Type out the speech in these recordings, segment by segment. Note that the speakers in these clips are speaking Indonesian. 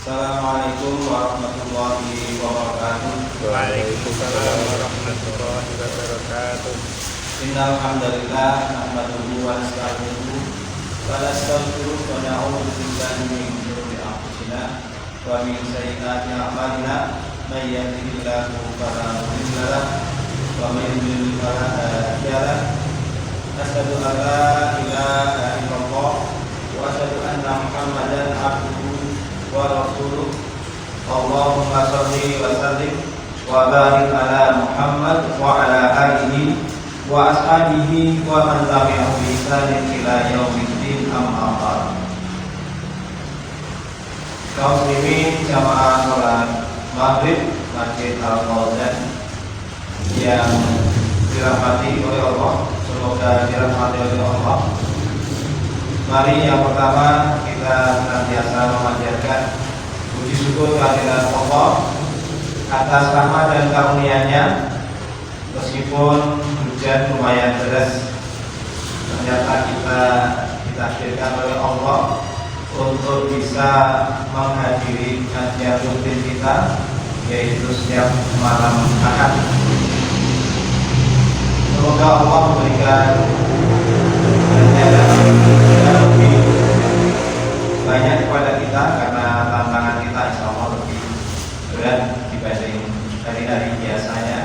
Assalamualaikum warahmatullahi wabarakatuh. Waalaikumsalam warahmatullahi wabarakatuh. Innal hamdalillah nahmaduhu wa nasta'inuhu wa nastaghfiruh wa na'udzu billahi min shururi anfusina wa min sayyiati a'malina may yahdihillahu fala mudilla lahu wa may yudlil fala hadiya lahu. Asyhadu an la ilaha illallah wa asyhadu anna Muhammadan abduhu wa rasuluh. Allahumma shalli wa sallim wa barik ala Muhammad wa ala alihi wa ashabihi wa man tabi'ahu bi ihsanin ila yaumiddin, amma ba'd. Kaum muslimin jamaah salat maghrib Masjid Al-Fauzan yang dirahmati oleh Allah, semoga dirahmati oleh Allah. Mari yang pertama kita senantiasa memanjatkan puji syukur kehadirat Allah atas rahmat dan karunia-Nya. Meskipun hujan lumayan deras, ternyata kita ditakdirkan oleh Allah untuk bisa menghadiri kajian rutin kita, yaitu setiap malam Ahad. Semoga Allah memberikan dan lebih banyak kepada kita, karena tantangan kita insya Allah lebih berat dibanding hari-hari biasanya.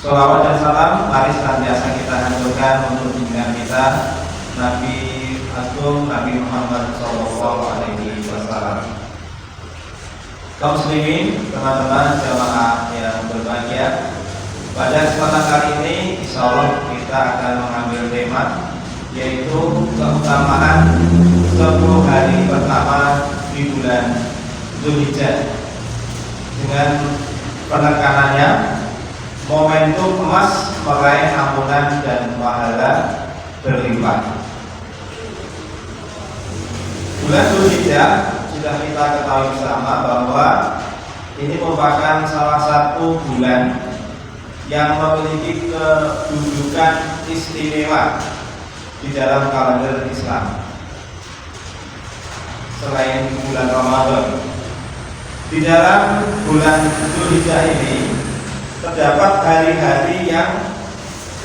Sholawat dan salam mari senantiasa kita haturkan untuk junjungan kita Nabi Agung Nabi Muhammad SAW. Kaum muslimin, teman-teman jamaah yang berbahagia, pada kesempatan kali ini insya Allah kita akan mengambil tema, yaitu keutamaan 10 hari pertama di bulan Dzulhijjah, dengan penekanannya momentum emas meraih ampunan dan pahala berlimpah. Bulan Dzulhijjah sudah kita ketahui bersama bahwa ini merupakan salah satu bulan yang memiliki kedudukan istimewa di dalam kalender Islam. Selain bulan Ramadan, di dalam bulan Dzulhijjah ini terdapat hari-hari yang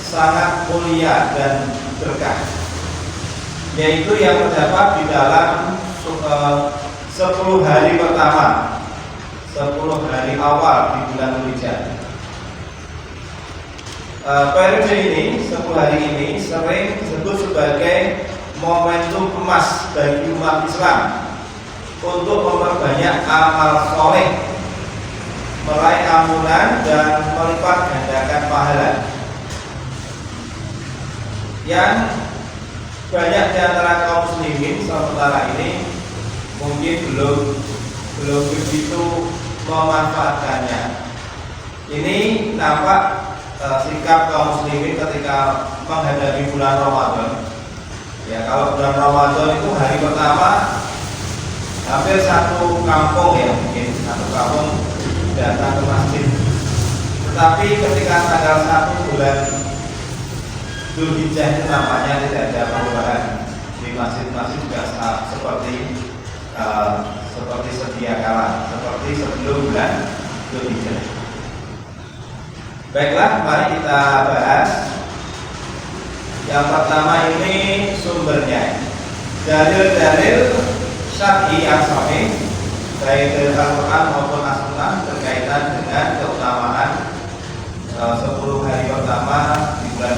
sangat mulia dan berkah, yaitu yang terdapat di dalam 10 hari pertama, 10 hari awal di bulan Dzulhijjah. Periode ini, 10 hari ini sering disebut sebagai momentum emas bagi umat Islam untuk memperbanyak amal soleh, meraih ampunan dan melipat gandakan pahala. Yang banyak di antara kaum muslimin sementara ini mungkin belum begitu memanfaatkannya. Ini nampak sikap kaum muslimin ketika menghadapi bulan Ramadan. Ya, kalau bulan Ramadan itu hari pertama hampir satu kampung, ya mungkin satu kampung datang ke masjid. Tetapi ketika tanggal 1 bulan Dzulhijjah itu nampaknya tidak ada perubahan. Di masjid-masjid juga seperti sedia kala, seperti sebelum bulan Dzulhijjah. Baiklah, mari kita bahas. Yang pertama ini sumbernya, dalil-dalil syar'i yang sahih baik dari Al-Quran maupun As-Sunnah berkaitan dengan keutamaan 10 hari pertama di bulan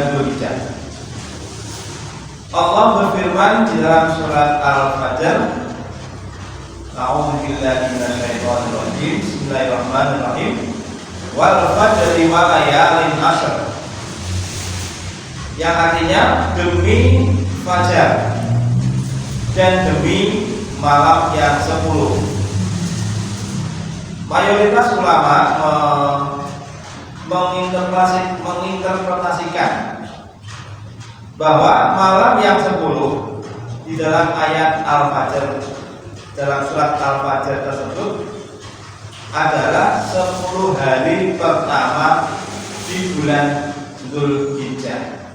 Dzulhijjah. Allah berfirman di dalam surat Al-Fajr, A'udzubillahi minasyaitonir rajim, Bismillahirrahmanirrahim. Wal fajri wa layalin ashr, yang artinya demi fajar dan demi malam yang 10. Mayoritas ulama menginterpretasikan bahwa malam yang 10 di dalam ayat Al-Fajr, dalam surat Al-Fajr tersebut adalah 10 hari pertama di bulan Dzulhijjah.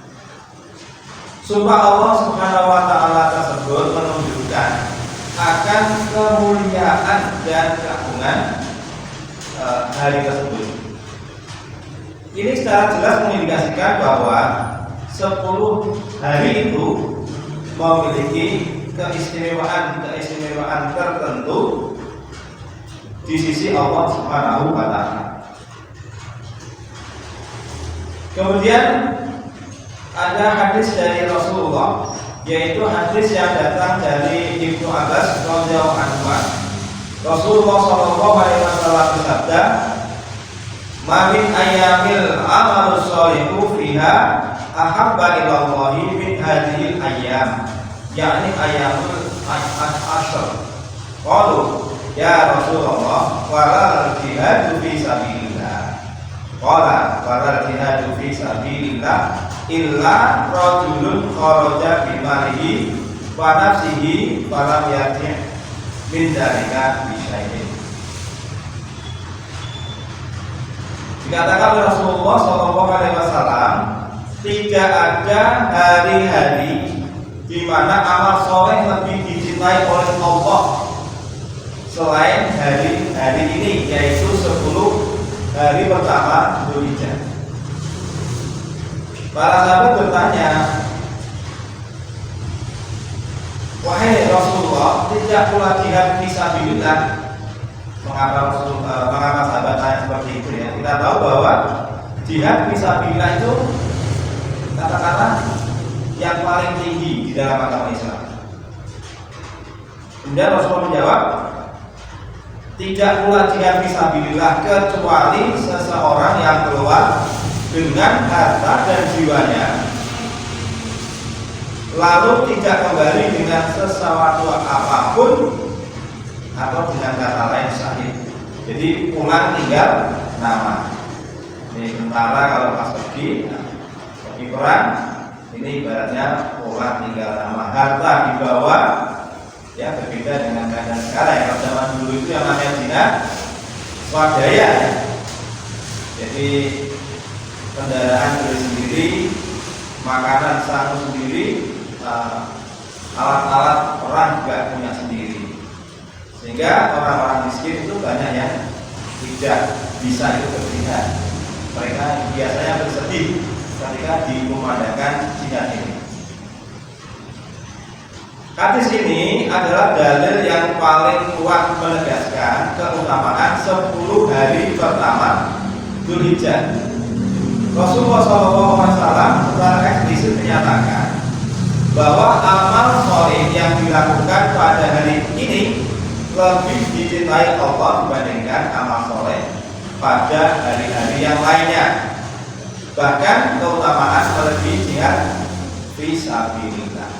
Sumpah Allah Subhanahu wa taala tersebut menunjukkan akan kemuliaan dan keagungan hari tersebut. Ini secara jelas mengindikasikan bahwa 10 hari itu memiliki keistimewaan tertentu di sisi Allah Subhanahu wa Ta'ala. Kemudian ada hadis dari Rasulullah, yaitu hadis yang datang dari Ibnu Abbas radhiyallahu anhu. Rasulullah sallallahu alaihi wasallam bersabda, "Ma min ayyamil amalus sholihu fiha ahabba ila Allahi min hadhil ayyam." yakni ayyamul ashr. Qalu ya Rasulullah wala jihadu fi sabilillah. Qala wala jihadu fi sabilillah illa rajulun kharaja bi malihi wa nafsihi falam yati' min dzalika bi syai'in. Dikatakan oleh Rasulullah SAW, tidak ada hari-hari di mana amal soleh lebih dicintai oleh Allah selain hari ini, yaitu 10 hari pertama Dzulhijjah. Para sahabat bertanya, wahai Rasulullah, tidak pula jihad fisabilillah? Mengapa sahabat tanya seperti itu ya? Kita tahu bahwa jihad fisabilillah itu katakanlah yang paling tinggi di dalam agama Islam. Kemudian Rasulullah menjawab, tidak pula jihad fisabilillah kecuali seseorang yang keluar dengan harta dan jiwanya, lalu tidak kembali dengan sesuatu apapun, atau dengan kata lain syahid. Jadi pulang tinggal nama. Ini tentara kalau pas pergi perang, ini ibaratnya pulang tinggal nama. Harta dibawa, ya berbeda dengan keadaan sekarang. Kalau zaman dulu itu yang namanya jihad swadaya. Jadi kendaraan beli sendiri, makanan satu sendiri, alat-alat perang juga punya sendiri. Sehingga orang-orang miskin itu banyak yang tidak bisa itu berjihad. Mereka biasanya bersedih ketika dikumandangkan jihad ini. Hadis ini adalah dalil yang paling kuat menegaskan keutamaan 10 hari pertama Dzulhijjah. Rasulullah SAW secara eksplisit menyatakan bahwa amal soleh yang dilakukan pada hari ini lebih dicintai Allah dibandingkan amal soleh pada hari-hari yang lainnya. Bahkan keutamaan melebihi jihad fisabilillah.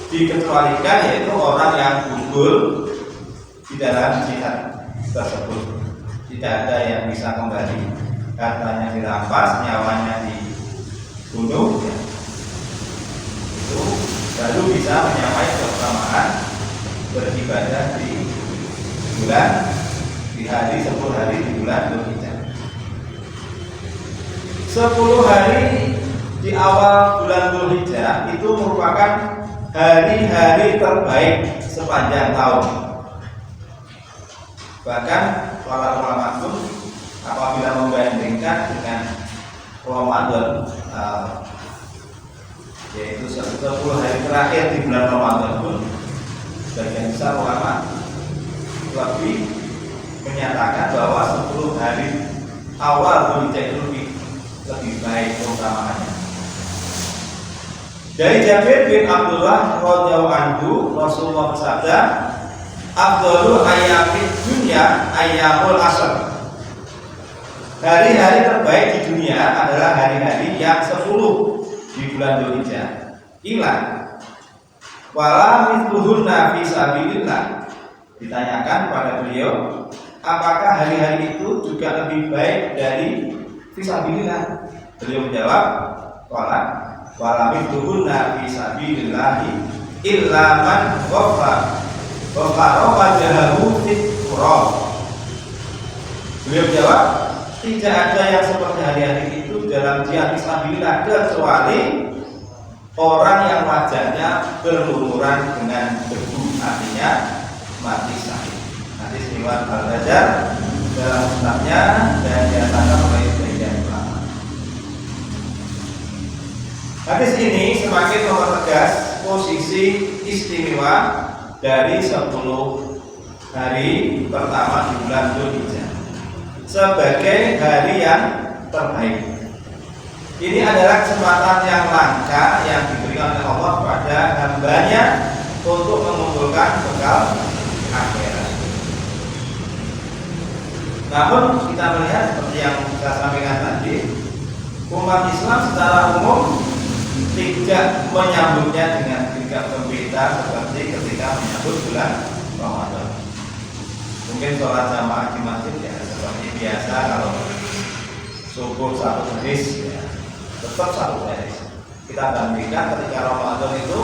Dikecualikan yaitu orang yang gugur di dalam jihad tersebut. Tidak ada yang bisa kembali, hartanya dirampas, nyawanya dibunuh, ya. Itu baru bisa menyamai keutamaan beribadah di bulan, di hari 10 hari di bulan Dzulhijjah. 10 hari di awal bulan Dzulhijjah itu merupakan hari-hari terbaik sepanjang tahun. Bahkan para ulama pun apabila membandingkan dengan Ramadan, yaitu 10 hari terakhir di bulan Ramadan pun, sebagian besar ulama lebih menyatakan bahwa 10 hari awal Dzulhijjah itu lebih baik keutamaannya. Dari Jabir bin Abdullah radhiyallahu anhu, Rasulullah bersabda, "Afdhalul ayyamid dunya ayyamul ashr." Hari-hari terbaik di dunia adalah hari-hari yang 10 di bulan Dzulhijjah. Ila wala mithluhunna fi sabilillah. Ditanyakan pada beliau, apakah hari-hari itu juga lebih baik dari fisabilillah? Beliau menjawab, wala mithluhunna fi sabilillah illa man ghafara wajhahu fit turab. Beliau menjawab, tidak ada yang seperti hari-hari itu dalam jihad fisabilillah kecuali orang yang wajahnya berlumuran dengan debu, artinya mati syahid. Hadis riwayat Al-Bazzar dalam musnadnya dan dinyatakan oleh sebagian ulama. Hadis ini semakin mempertegas posisi istimewa dari 10 hari pertama di bulan Dzulhijjah sebagai hari yang terbaik. Ini adalah kesempatan yang langka yang diberikan oleh Allah kepada hambanya untuk mengumpulkan bekal akhirat. Namun kita melihat seperti yang saya sampaikan tadi, umat Islam secara umum tidak menyambutnya dengan tingkat gembira seperti ketika menyambut bulan Ramadan. Mungkin sholat jamaah di masjid ya seperti biasa, kalau subuh satu baris ya, tetap satu baris. Kita bandingkan ketika Ramadan itu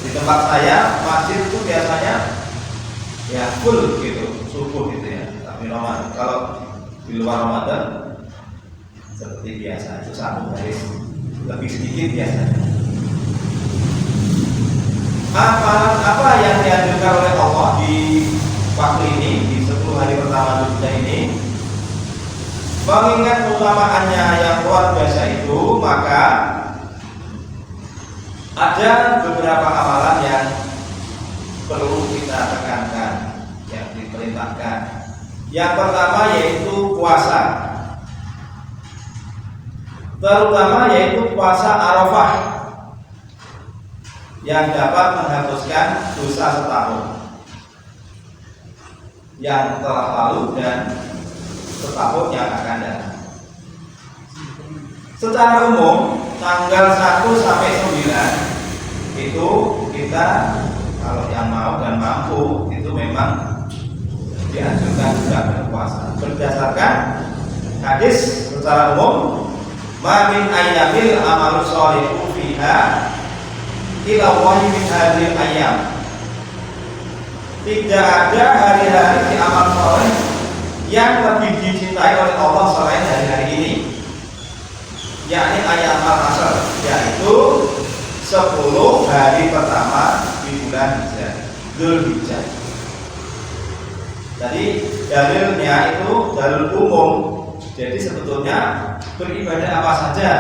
di tempat saya masjid itu biasanya ya full gitu subuh gitu ya. Tapi Ramadan, kalau di luar Ramadan seperti biasa itu satu baris, lebih sedikit biasanya. Apa yang dianjurkan oleh Allah di waktu ini, di 10 hari pertama Dzulhijjah ini, mengingat keutamaannya yang luar biasa itu, maka ada beberapa amalan yang perlu kita tekankan, yang diperintahkan. Yang pertama yaitu puasa, terutama yaitu puasa Arafah yang dapat menghapuskan dosa setahun yang telah lalu dan setahun yang akan datang. Secara umum tanggal 1 sampai 9 itu kita kalau yang mau dan mampu itu memang dianjurkan juga berpuasa berdasarkan hadis secara umum, ma min ayyamil amalu sholihu fiha ila wahi min hadhil ayyam. Tidak ada hari-hari di amal soleh yang lebih dicintai oleh Allah selain hari-hari ini, yakni ayat al-asr, yaitu 10 hari pertama di bulan Dzulhijjah. Jadi dalilnya itu dalil umum. Jadi sebetulnya beribadah apa saja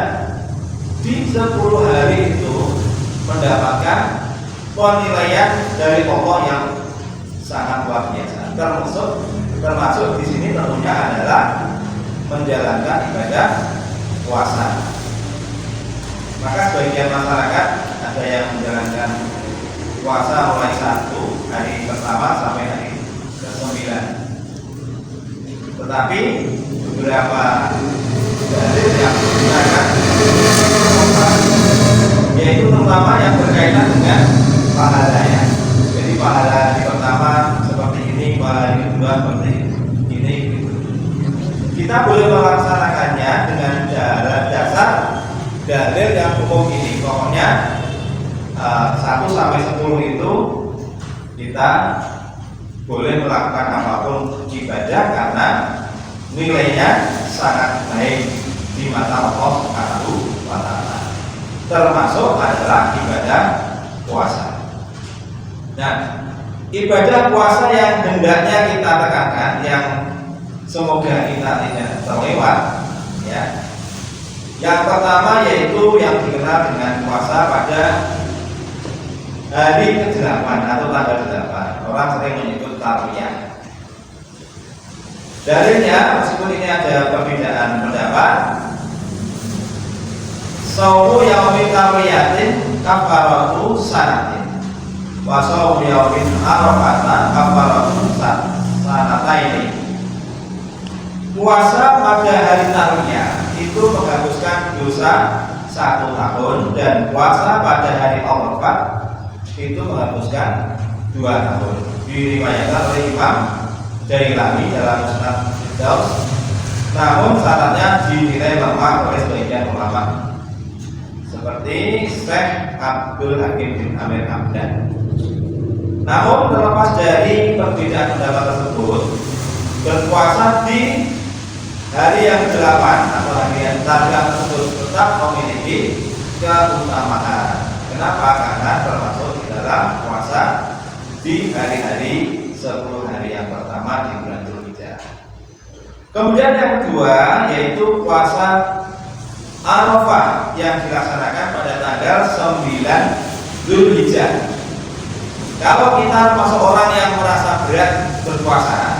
di 10 hari itu mendapatkan penilaian dari Allah yang sangat luar biasa. Termasuk di sini tentunya adalah menjalankan ibadah puasa. Maka sebagian masyarakat ada yang menjalankan puasa mulai 1 hari pertama sampai hari ke-9. Tetapi beberapa dalil yang menggunakan yaitu terutama yang berkaitan dengan pahalanya. Jadi pahala hari pertama seperti ini, pahala hari kedua seperti ini. Kita boleh melaksanakannya dengan dasar dalil yang umum ini. Pokoknya 1 sampai 10 itu kita boleh melakukan apapun ibadah karena nilainya sangat baik di mata Allah Subhanahu wa Ta'ala. Termasuk adalah ibadah puasa. Nah, ibadah puasa yang hendaknya kita tekankan, yang semoga kita tidak terlewat, ya. Yang pertama yaitu yang dikenal dengan puasa pada hari ke-8 atau tanggal 8. Orang sering menyebut tarwiyah. Dalilnya, meskipun ini ada perbedaan pendapat, saumu yaumin tarwiyatin kafaratu sanatin, wa saumu yaumin arafata kafaratu sanataini. Puasa pada hari tarwiyah itu menghapuskan dosa 1 tahun, dan puasa pada hari Arafah itu menghapuskan 2 tahun. Diriwayatkan oleh Imam Dailami dalam Musnad Firdaus, namun syaratnya dinilai lemah oleh sebagian ulama seperti Syekh Abdul Hakim bin Amir Hamdan. Namun terlepas dari perbedaan pendapat tersebut, berpuasa di hari yang ke-8 atau hari yang tanggal tersebut tetap memiliki keutamaan. Kenapa? Karena termasuk di dalam puasa di hari-hari 10 hari yang pertama di bulan Dzulhijjah. Kemudian yang kedua yaitu puasa Arafah yang dilaksanakan pada tanggal 9 Dzulhijjah. Kalau kita termasuk orang yang merasa berat berpuasa,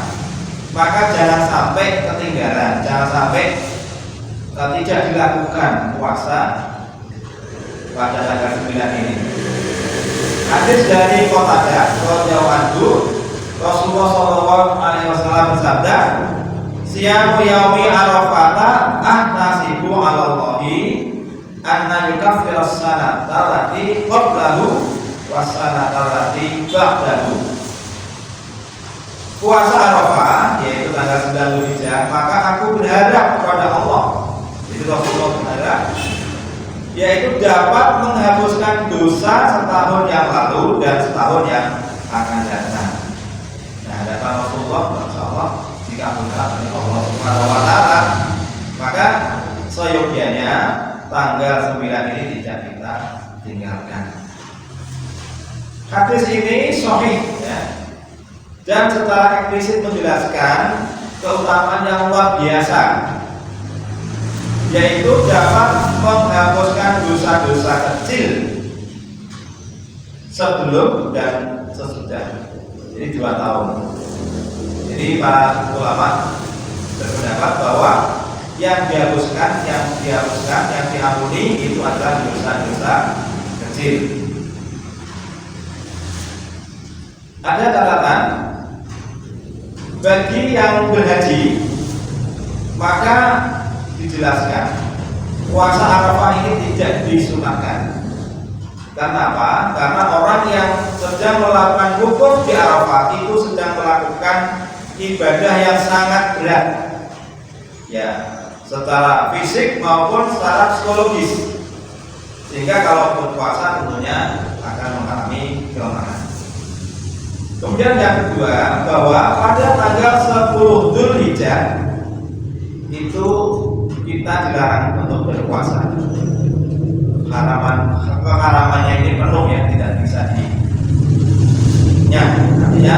maka jangan sampai ketinggalan, jangan sampai tidak dilakukan puasa pada tanggal 9 ini. Hadis dari Qatadah radhiyallahu anhu, Rasulullah sallallahu alaihi wasallam bersabda, "Siyamu yaumi Arafata ahnasibu 'ala Allahi anna yukaffira as-sanata allati qablahu was-sanata allati ba'dahu." Puasa Arafah yaitu tanggal 9 Dzulhijjah, maka aku berharap kepada Allah, itu Rasulullah berharap, yaitu dapat menghapuskan dosa setahun yang lalu dan setahun yang akan datang. Nah, hadapan Rasulullah insyaallah dikabulkan oleh Allah Subhanahu wa taala, maka seyogyanya tanggal 9 ini tidak kita tinggalkan. Hadis ini sahih ya, dan secara eksplisit menjelaskan keutamaan yang luar biasa, yaitu dapat menghapuskan dosa-dosa kecil sebelum dan sesudah. Jadi 2 tahun. Jadi para ulama berpendapat bahwa yang dihapuskan, yang diampuni itu adalah dosa-dosa kecil. Ada catatan bagi yang berhaji, maka dijelaskan puasa Arafah ini tidak disunahkan. Karena apa? Karena orang yang sedang melakukan wukuf di Arafah itu sedang melakukan ibadah yang sangat berat, ya, secara fisik maupun secara psikologis, sehingga kalau berpuasa tentunya akan mengalami kelemahan. Kemudian yang kedua, bahwa pada tanggal 10 Dzulhijjah itu kita dilarang untuk berpuasa. Keharamannya ini penuh ya, tidak bisa artinya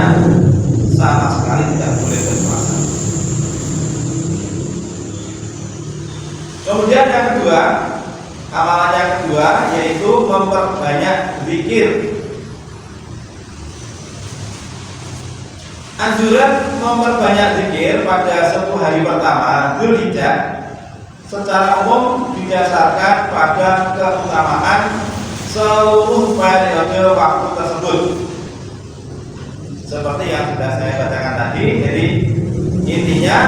sama sekali tidak boleh berpuasa. Kemudian yang kedua, amalan yang kedua yaitu memperbanyak zikir. Anjuran memperbanyak zikir pada 10 hari pertama Dzulhijjah secara umum didasarkan pada keutamaan seluruh periode waktu tersebut. Seperti yang sudah saya bacakan tadi, jadi intinya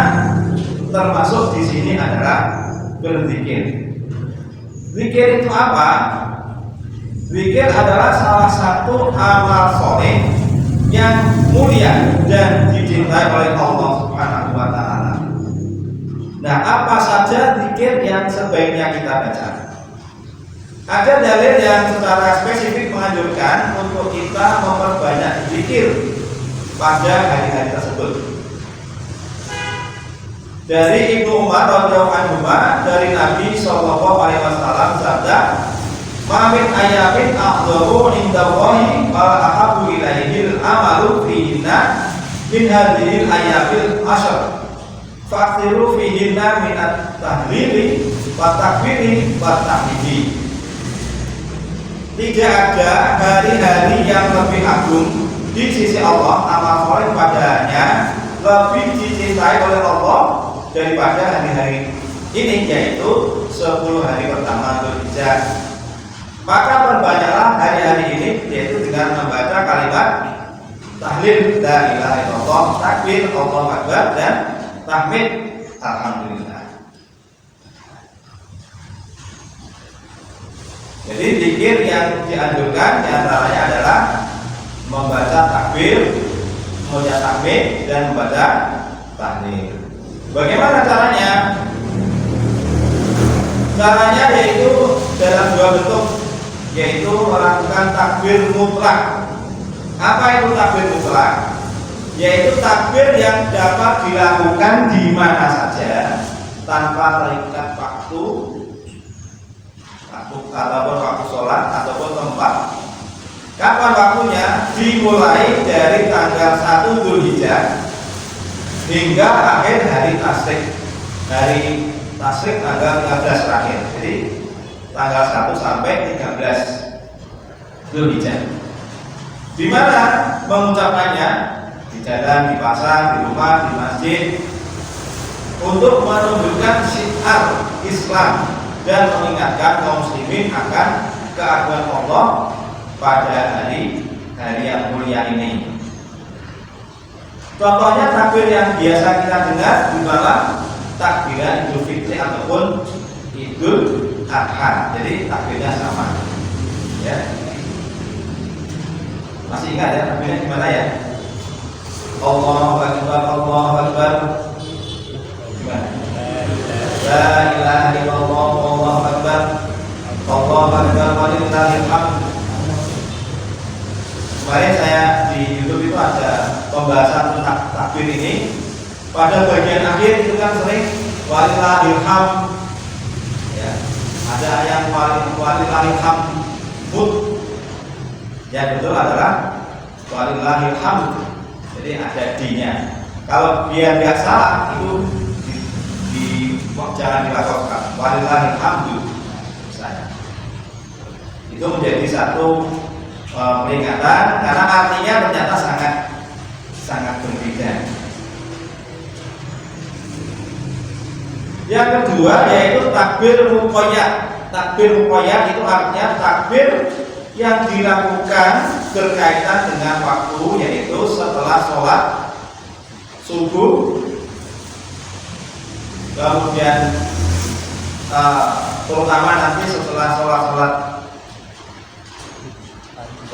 termasuk di sini adalah berzikir. Zikir itu apa? Zikir adalah salah satu amal soleh yang mulia dan dicintai oleh Allah Subhanahu wa taala. Nah, apa saja zikir yang sebaiknya kita baca? Ada dalil yang secara spesifik menganjurkan untuk kita memperbanyak zikir pada hari-hari tersebut. Dari Ibnu Umar radhiyallahu anhu dari Nabi sallallahu alaihi wasallam sabda, "Ma min ayamin a'dhamu indallahi wa ahabbu ilaihil amalu fihinna min hadhil ayabil ashr. Fa'tiru fihinna minat tahlili wa takbiri wa tahmidi." Tidak ada hari-hari yang lebih agung di sisi Allah, amal soleh padanya lebih dicintai oleh Allah daripada hari-hari ini, yaitu 10 hari pertama Dzulhijjah. Maka perbanyaklah hari-hari ini, yaitu dengan membaca kalimat tahlil la ilaha illallah, takbir Allahu akbar, dan tahmid alhamdulillah. Jadi zikir yang dianjurkan diantaranya adalah membaca takbir, membaca tahmid, dan membaca tahlil. Bagaimana caranya? Caranya yaitu dalam 2 bentuk, yaitu melakukan takbir mutlak. Apa itu takbir mutlak? Yaitu takbir yang dapat dilakukan di mana saja tanpa terikat waktu ataupun waktu sholat ataupun tempat. Kapan waktunya? Dimulai dari tanggal 1 Dzulhijjah hingga akhir hari tasyrik. Hari tasyrik tanggal 13 terakhir. Jadi tanggal 1 sampai 13 Dzulhijjah. Di mana mengucapkannya? Di jalan, di pasar, di rumah, di masjid, untuk menunjukkan syiar Islam dan mengingatkan kaum muslimin akan keagungan Allah pada hari yang mulia ini. Contohnya takbir yang biasa kita dengar di malam takbiran Idul Fitri ataupun Idul Adha. Jadi takbirnya sama. Ya. Masih ingat ya takbirnya gimana ya? Allahu Akbar, Allahu Akbar. Gimana? La ilaha illallah, Allahu Akbar. Allahu Akbar walillahil hamd. Kemarin saya di YouTube itu ada pembahasan tentang takbir ini. Pada bagian akhir itu kan sering walillahil hamd. Ya, ada yang walillahil hamd. Yang betul adalah walillahil hamd. Jadi ada D-nya. Kalau biar nggak salah itu jangan dilakukan. Walillahil hamd misalnya. Itu menjadi satu peringatan karena artinya ternyata sangat berbeda. Yang kedua yaitu takbir muqayyad. Takbir muqayyad itu artinya takbir yang dilakukan berkaitan dengan waktu, yaitu setelah sholat subuh, kemudian terutama nanti setelah sholat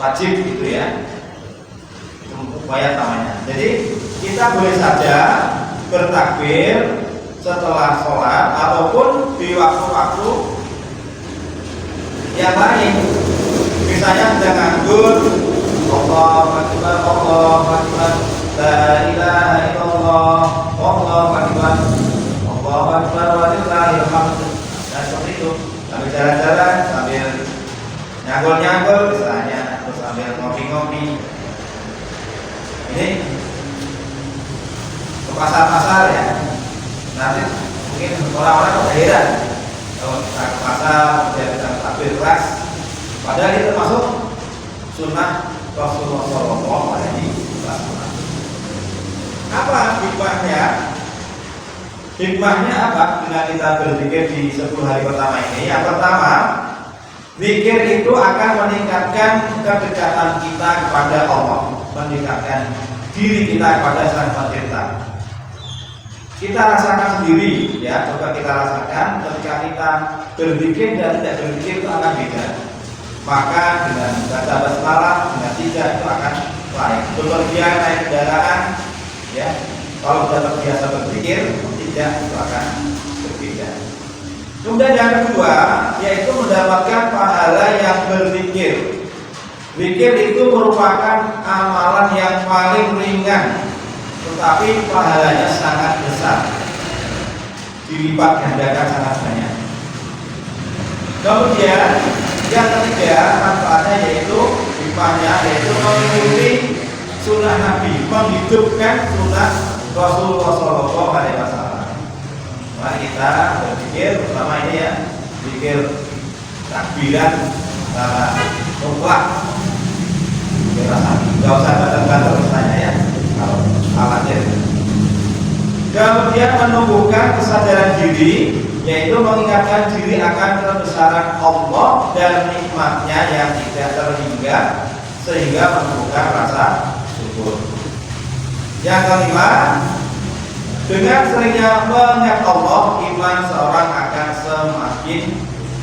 wajib gitu ya, itu muqayyad namanya. Jadi kita boleh saja bertakbir setelah sholat ataupun di waktu-waktu yang lain. Misalnya sedang nganggur, Allahu Akbar, Allahu Akbar, la ilaha illallah, Allahu Akbar, Allahu Akbar walillahil hamd. Nah seperti itu, sambil jalan-jalan, sambil nyanggul-nyanggul misalnya, atau sambil ngopi-ngopi. Ini ke pasar-pasar ya. Nanti mungkin orang-orang heran kalau kita ke pasar, kita takbir keras. Padahal itu termasuk sunnah Rasulullah SAW. Apa hikmahnya? Hikmahnya apa dengan kita berzikir di 10 hari pertama ini? Yang pertama, zikir itu akan meningkatkan kedekatan kita kepada Allah, meningkatkan diri kita kepada Sang Pencipta. Kita rasakan sendiri, ya, coba kita rasakan ketika kita berzikir dan tidak berzikir itu akan beda. Maka dengan baca basmalah, dengan tidak itu akan lain. Bepergian naik kendaraan, ya, kalau sudah terbiasa berzikir, tidak itu akan berbeda. Kemudian yang kedua, yaitu mendapatkan pahala yang berzikir. Zikir itu merupakan amalan yang paling ringan, tetapi pahalanya sangat besar, dilipat gandakan sangat banyak. Kemudian yang ketiga manfaatnya yaitu hikmahnya yaitu mengikuti sunnah Nabi, menghidupkan sunnah Rasulullah SAW. Mari kita berzikir pertama ini ya, zikir takbiran mutlak. Nggak usah banter-banter misalnya ya, kalau alatnya. Kemudian menumbuhkan kesadaran diri, yaitu mengingatkan diri akan kebesaran Allah dan nikmatnya yang tidak terhingga, sehingga menumbuhkan rasa syukur. Yang kelima, dengan seringnya mengingat Allah, iman seorang akan semakin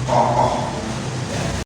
kokoh.